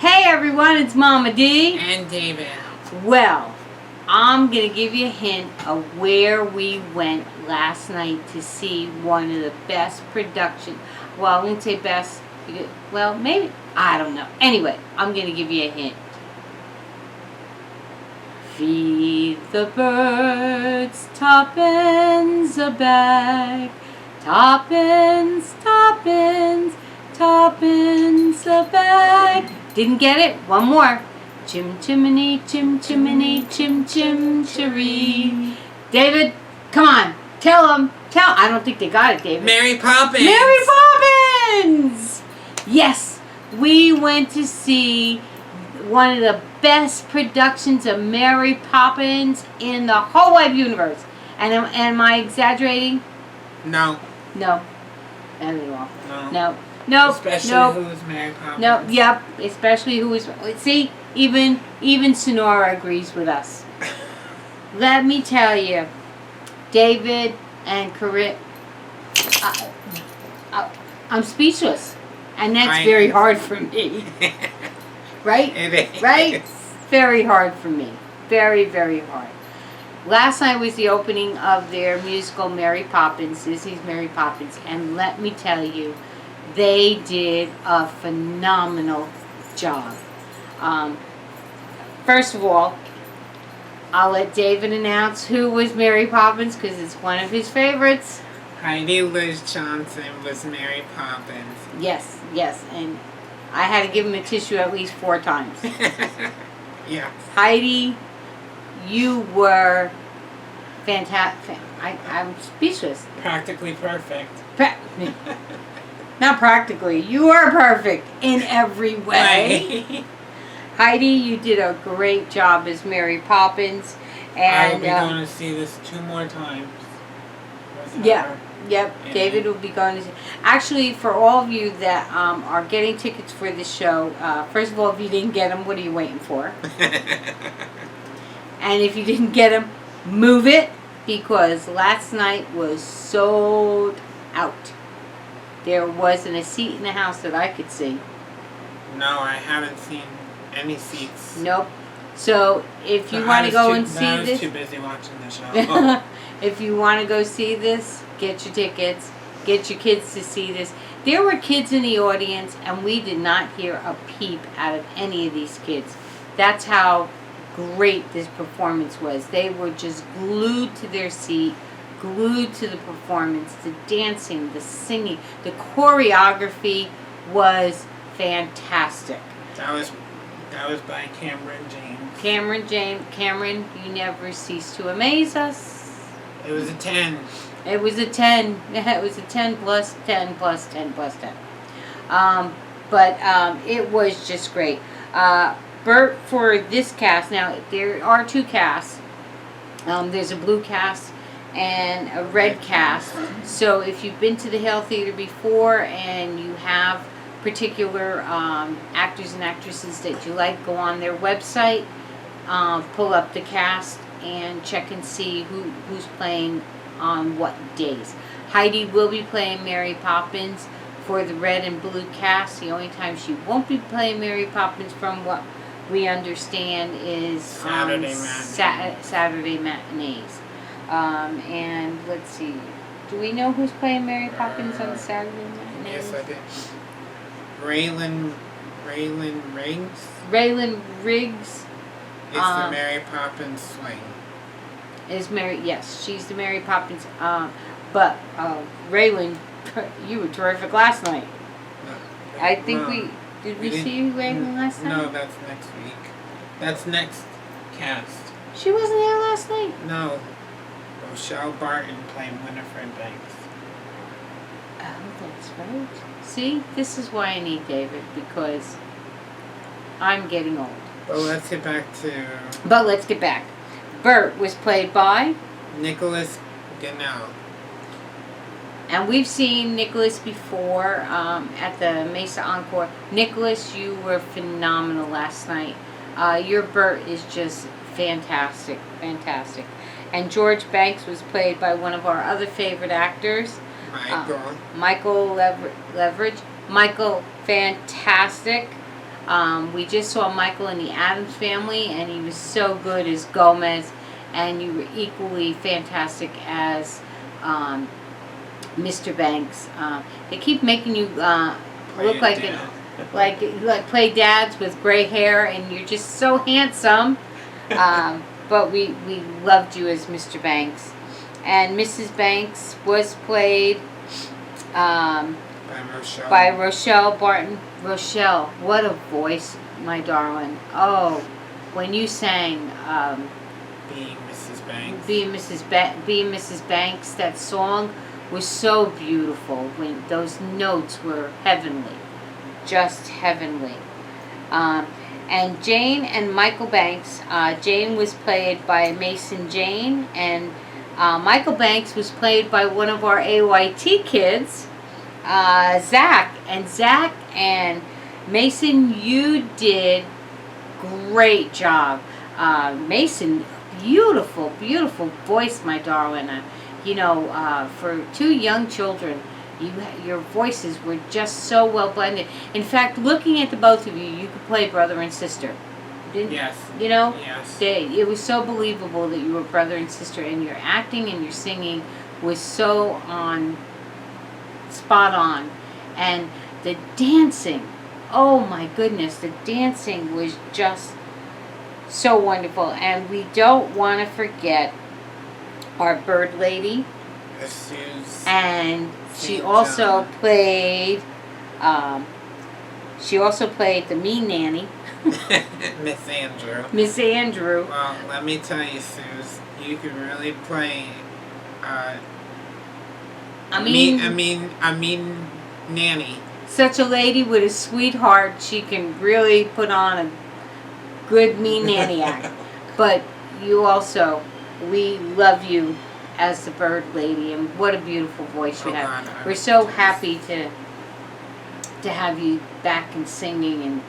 Hey everyone, it's Mama Dee. And David. Well, I'm going to give you a hint of where we went last night to see one of the best productions. Well, I won't say best. Well, maybe. I don't know. Anyway, I'm going to give you a hint. Feed the birds, Toppins a bag. Toppins, Toppins, Toppins a bag. Didn't get it? One more. Chim chimney, chim chimney, chim chim cheree. David, come on. Tell them. I don't think they got it, David. Mary Poppins. Mary Poppins! Yes, we went to see one of the best productions of Mary Poppins in the whole wide universe. And am I exaggerating? No. No. Not at all. No. No. Nope. Especially nope. who's Mary Poppins. No. Yep. Especially who is. See, even Sonora agrees with us. Let me tell you, David and Corinne. I'm speechless, and that's very hard for me. Right? It is. Right? Very hard for me. Very, very hard. Last night was the opening of their musical Mary Poppins, Disney's Mary Poppins, and let me tell you, they did a phenomenal job. First of all, I'll let David announce who was Mary Poppins because it's one of his favorites. Heidi Liz Johnson was Mary Poppins. Yes, and I had to give him a tissue at least 4 times. Yeah. Heidi, you were fantastic. I'm speechless. Practically perfect. Not practically. You are perfect in every way. Heidi, you did a great job as Mary Poppins. And I'll be going to see this 2 more times. Yep. David will be going to see. Actually, for all of you that are getting tickets for this show, first of all, if you didn't get them, what are you waiting for? And if you didn't get them, move it, because last night was sold out. There wasn't a seat in the house that I could see. No, I haven't seen any seats. Nope. So if you want to go and see this, I was too busy watching the show. If you want to go see this, get your tickets. Get your kids to see this. There were kids in the audience, and we did not hear a peep out of any of these kids. That's how great this performance was. They were just glued to their seat, glued to the performance, the dancing, the singing, the choreography was fantastic. That was by Cameron James. Cameron, you never cease to amaze us. It was a 10. It was a 10. It was a 10 plus 10 plus 10 plus 10. But it was just great. Bert, for this cast, now there are 2 casts. There's a blue cast and a red cast. So if you've been to the Hale Theatre before and you have particular actors and actresses that you like, go on their website, pull up the cast, and check and see who's playing on what days. Heidi will be playing Mary Poppins for the red and blue cast. The only time she won't be playing Mary Poppins, from what we understand, is Saturday matinees. And let's see, do we know who's playing Mary Poppins on Saturday matinees? Yes, I did. Raylan Riggs. It's the Mary Poppins swing. Yes, she's the Mary Poppins. But Raylan, you were terrific last night. No, I think we see Raylan last night? No, that's next week. That's next cast. She wasn't there last night? No. Rochelle Barton playing Winifred Banks. Oh, that's right. See, this is why I need David, because I'm getting old. But let's get back. Bert was played by Nicholas Ganel. And we've seen Nicholas before at the Mesa Encore. Nicholas, you were phenomenal last night. Your Bert is just fantastic. And George Banks was played by one of our other favorite actors, Michael Leverage. Michael, fantastic. We just saw Michael in the Addams Family, and he was so good as Gomez, and you were equally fantastic as Mr. Banks. They keep making you look like like play dads with gray hair, and you're just so handsome. But we loved you as Mr. Banks, and Mrs. Banks was played by Rochelle Barton. Rochelle, what a voice, my darling. Oh, when you sang Being Mrs. Banks. Being Mrs. Banks, that song was so beautiful. When those notes were heavenly, just heavenly. And Jane and Michael Banks. Jane was played by Mason Jane, and Michael Banks was played by one of our AYT kids, Zach. And Zach and Mason, you did great job. Mason, beautiful, beautiful voice, my darling. For two young children, your voices were just so well blended. In fact, looking at the both of you, you could play brother and sister. Yes. Yes. It was so believable that you were brother and sister, and your acting and your singing was so spot on. And the dancing, oh my goodness, the dancing was just so wonderful. And we don't want to forget our bird lady. And she also played the mean nanny. Miss Andrew. Miss Andrew. Well, let me tell you, Suze, you can really play I mean nanny. Such a lady with a sweetheart, she can really put on a good mean nanny act. But you also, we love you as the bird lady, and what a beautiful voice you have. We're so happy to have you back and singing, and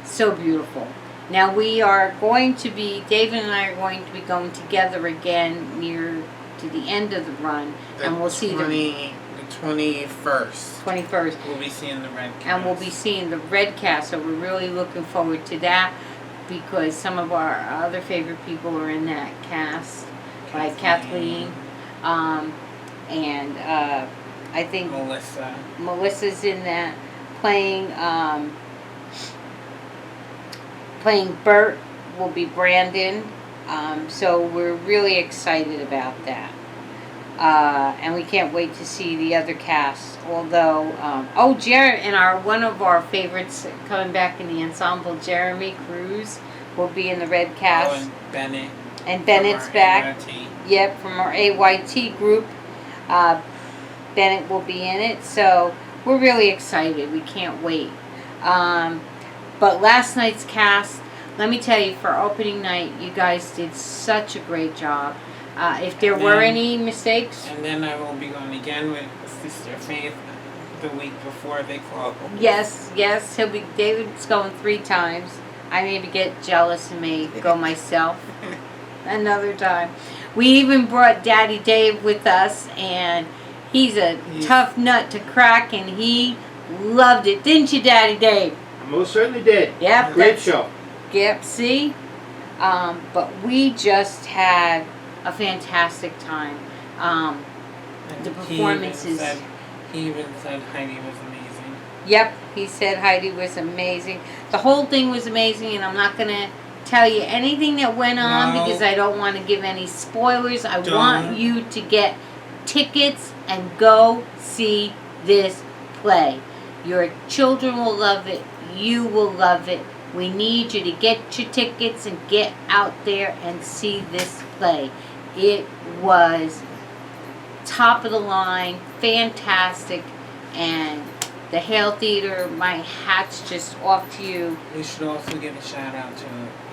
so beautiful. Now David and I are going to be going together again near to the end of the run, and we'll see the 21st. 21st. We'll be seeing the red cast. And we'll be seeing the red cast, so we're really looking forward to that, because some of our other favorite people are in that cast, like Kathleen, and I think Melissa's in that, playing Bert will be Brandon, so we're really excited about that. And we can't wait to see the other cast. Although, Jared and one of our favorites coming back in the ensemble, Jeremy Cruz, will be in the red cast. And Bennett. And Bennett's back. AYT. Yep, from our AYT group. Bennett will be in it, so we're really excited. We can't wait. But last night's cast, let me tell you, for opening night, you guys did such a great job. If there were any mistakes. And then I will be going again with Sister Faith the week before they close. Yes, David's going 3 times. I maybe get jealous and may go myself another time. We even brought Daddy Dave with us, and he's a tough nut to crack, and he loved it. Didn't you, Daddy Dave? I most certainly did. Yep. Great show. Yep, see? But we just had a fantastic time. The performances. He even said Heidi was amazing. Yep, he said Heidi was amazing. The whole thing was amazing, and I'm not going to tell you anything that went on because I don't want to give any spoilers. I want you to get tickets and go see this play. Your children will love it. You will love it. We need you to get your tickets and get out there and see this play. It was top of the line, fantastic, and the Hale Theatre, my hat's just off to you. We should also give a shout out to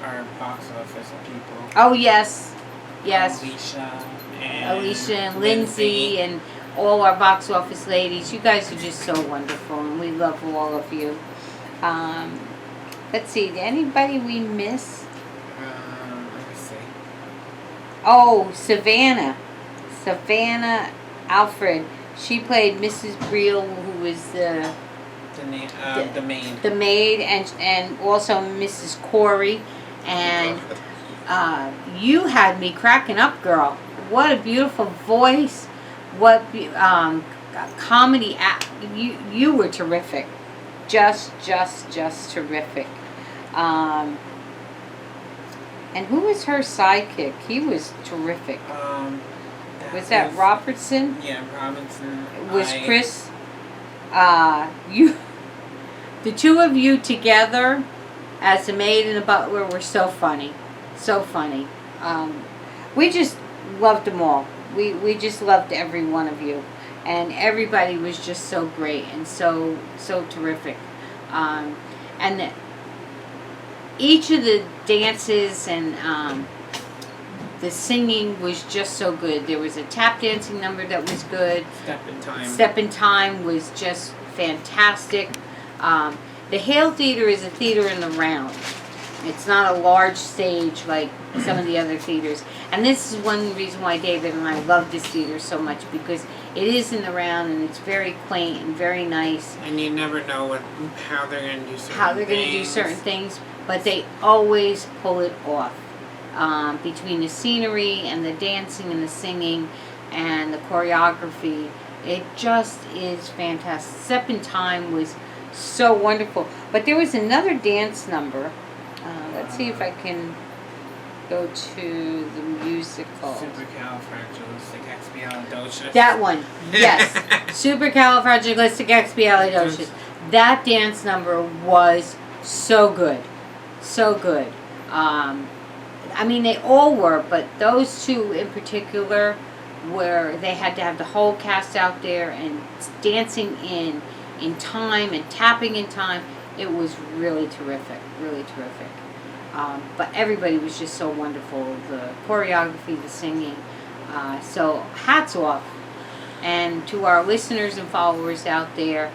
our box office people. Oh, yes. Alicia and Lindsay and all our box office ladies. You guys are just so wonderful, and we love all of you. Let's see, anybody we miss? Let me see. Oh, Savannah Alfred. She played Mrs. Breel, who was the The maid. The maid, and also Mrs. Corey, and you had me cracking up, girl. What a beautiful voice! What comedy! You were terrific, just terrific. And who was her sidekick? He was terrific. Was that Robertson? Yeah, Robinson. Was Chris? You, the two of you together, as the maid and the butler, were so funny, so funny. We just loved them all. We just loved every one of you, and everybody was just so great and so terrific. And each of the dances and the singing was just so good. There was a tap dancing number that was good. Step in Time. Step in Time was just fantastic. The Hale Theatre is a theater in the round. It's not a large stage like some of the other theaters. And this is one reason why David and I love this theater so much, because it is in the round and it's very quaint and very nice. And you never know how they're going to do certain things. But they always pull it off. Between the scenery and the dancing and the singing and the choreography, it just is fantastic. Step in Time was so wonderful. But there was another dance number. Let's see if I can go to the musical. Supercalifragilisticexpialidocious. That one, yes. Supercalifragilisticexpialidocious. That dance number was so good. So good. I mean, they all were, but those two in particular, where they had to have the whole cast out there and dancing in time and tapping in time, it was really terrific, really terrific. But everybody was just so wonderful. The choreography, the singing. So hats off. And to our listeners and followers out there,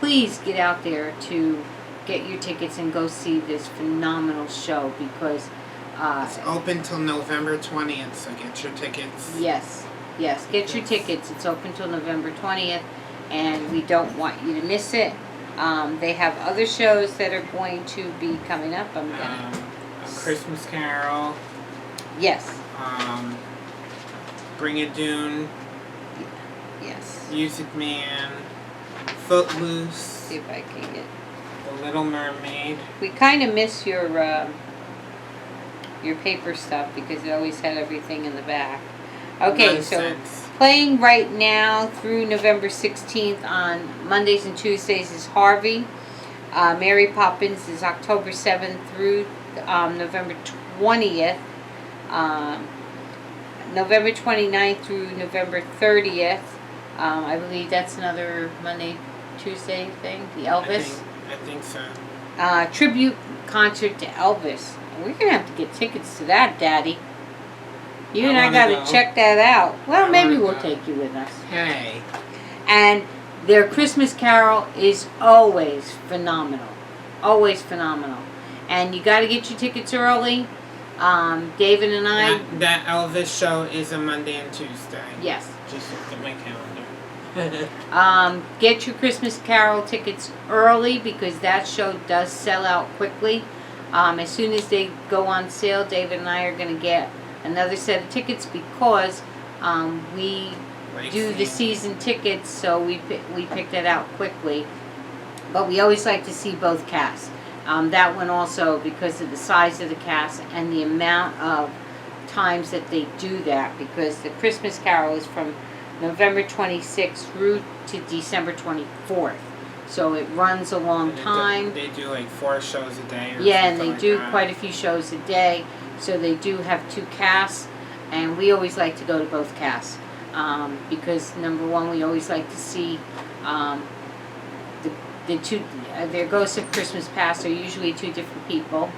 please get out there to get your tickets and go see this phenomenal show, because it's open till November 20th, so get your tickets. Yes, get your tickets. It's open till November 20th, and we don't want you to miss it. They have other shows that are going to be coming up. A Christmas Carol. Yes. Bring It Dune. Yes. Music Man. Footloose. See if I can get The Little Mermaid. We kind of miss your paper stuff because it always had everything in the back. Okay, Nonsense. So playing right now through November 16th on Mondays and Tuesdays is Harvey. Mary Poppins is October 7th through November 20th. November 29th through November 30th. I believe that's another Monday, Tuesday thing. The Elvis. I think so. Tribute concert to Elvis. We're going to have to get tickets to that, Daddy. You and I got to check that out. Well, maybe we'll take you with us. Hey. And their Christmas Carol is always phenomenal. Always phenomenal. And you got to get your tickets early. David and I... That Elvis show is a Monday and Tuesday. Yes. Just looked at my calendar. Get your Christmas Carol tickets early, because that show does sell out quickly. As soon as they go on sale, David and I are going to get another set of tickets, because we do the season tickets, so we pick that out quickly. But we always like to see both casts. That one also, because of the size of the cast and the amount of times that they do that, because the Christmas Carol is from November 26th through to December 24th. So it runs a long time. They do like 4 shows a day. Yeah, and they do quite a few shows a day. So they do have 2 casts, and we always like to go to both casts. Because number one, we always like to see the two, their Ghosts of Christmas Past are usually 2 different people.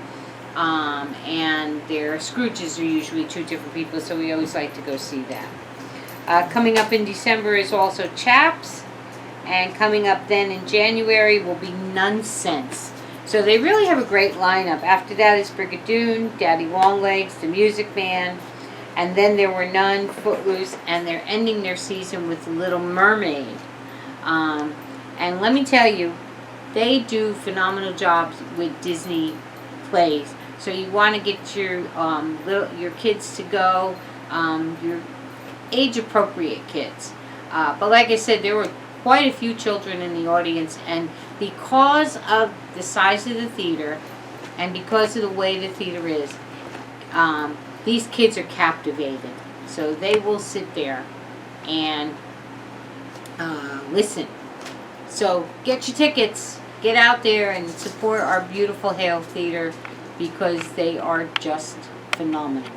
And their Scrooges are usually 2 different people, so we always like to go see that. Coming up in December is also Chaps. And coming up then in January will be Nonsense. So they really have a great lineup. After that is Brigadoon, Daddy Longlegs, The Music Man, and then There Were None, Footloose, and they're ending their season with Little Mermaid. And let me tell you, They do phenomenal jobs with Disney plays. So you want to get your your kids to go, your age-appropriate kids. But like I said, there were quite a few children in the audience, and because of the size of the theater, and because of the way the theater is, these kids are captivated. So they will sit there and listen. So get your tickets, get out there and support our beautiful Hale Theatre, because they are just phenomenal.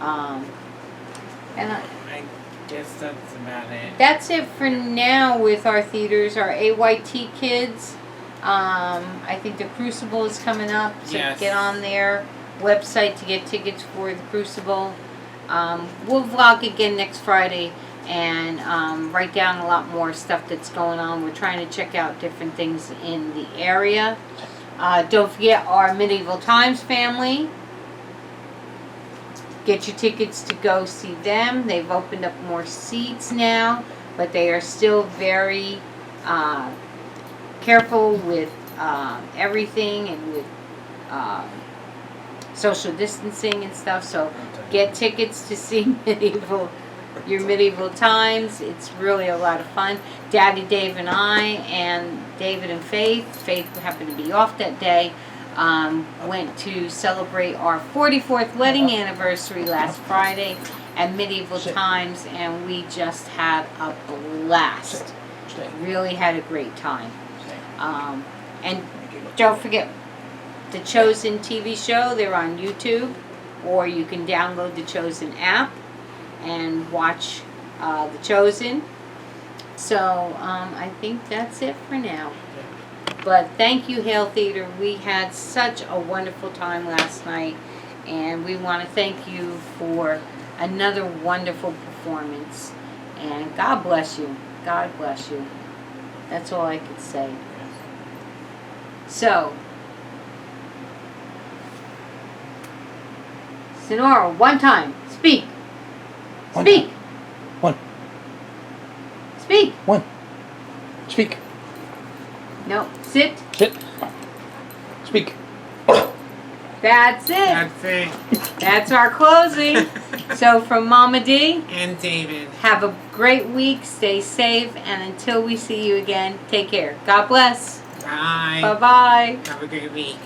And I guess that's about it. that's it for now with our theaters, our AYT kids. I think the Crucible is coming up, so Yes. get on their website to get tickets for the Crucible. We'll vlog again next Friday and write down a lot more stuff that's going on. We're trying to check out different things in the area. Don't forget our Medieval Times family. Get your tickets to go see them. They've opened up more seats now, but they are still very careful with everything and with social distancing and stuff. So get tickets to see your Medieval Times. It's really a lot of fun. Daddy Dave and I, and David and Faith happened to be off that day, went to celebrate our 44th wedding anniversary last Friday at Medieval Times, and we just had a blast. Really had a great time. And don't forget the Chosen TV show. They're on YouTube, or you can download the Chosen app and watch the Chosen. So I think that's it for now. But thank you, Hale Theatre. We had such a wonderful time last night, and we want to thank you for another wonderful performance. And God bless you. God bless you. That's all I could say. So, Sonora, one time, speak. One Speak. time. One. Speak. One. Speak. No, sit. Sit. Speak. That's it. That's it. That's our closing. So from Mama Dee, And David. have a great week. Stay safe. And until we see you again, take care. God bless. Bye. Bye-bye. Have a great week.